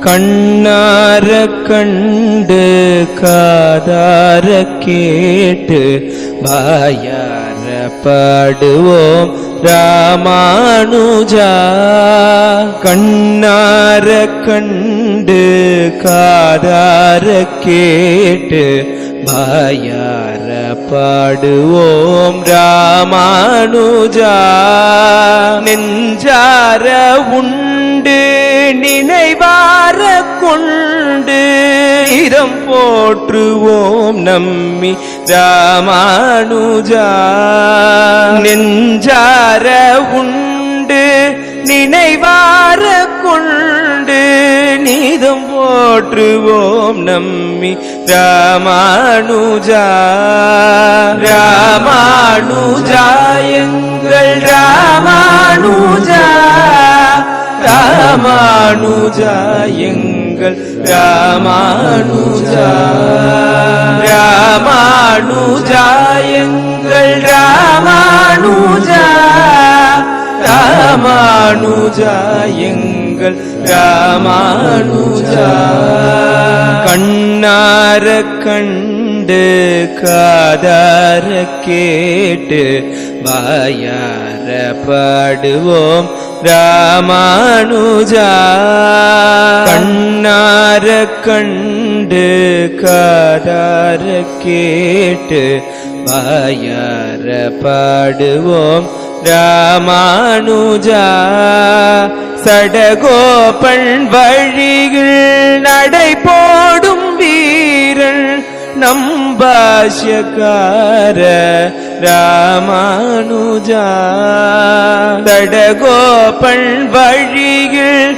கண்ணார கண்டு காதார கேட்டு வாயார பாடுவோம் ராமானுஜா. கண்ணார கண்டு காதார கேட்டு வாயார பாடுவோம் ராமானுஜா. நெஞ்சார உண்டு நினைவார கொண்டு இதம் போற்றுவோம் நம்மி ராமானுஜா. நெஞ்சார உண்டு நினைவார கொண்டு நீதம் போற்றுவோம் நம்மி ராமானுஜா. ராமானுஜா எங்கள் ராமானுஜா. ராமானுஜா எங்கள் ராமானுஜா. ராமானுஜா எங்கள் ராமானுஜா. ராமானுஜா எங்கள் ராமானுஜா. கண்ணார கண்டு காதார கேட்டு வாயார பாடுவோம் ராமானுஜா. கண்ணார கண்டு காதார கேட்டு வாயார பாடுவோம் ராமானுஜா. சடகோபன் வழியில் நடை போடும் வீரன் நம்பாஷ்யக்கார ராமானுஜா. சடகோபன் வழியில்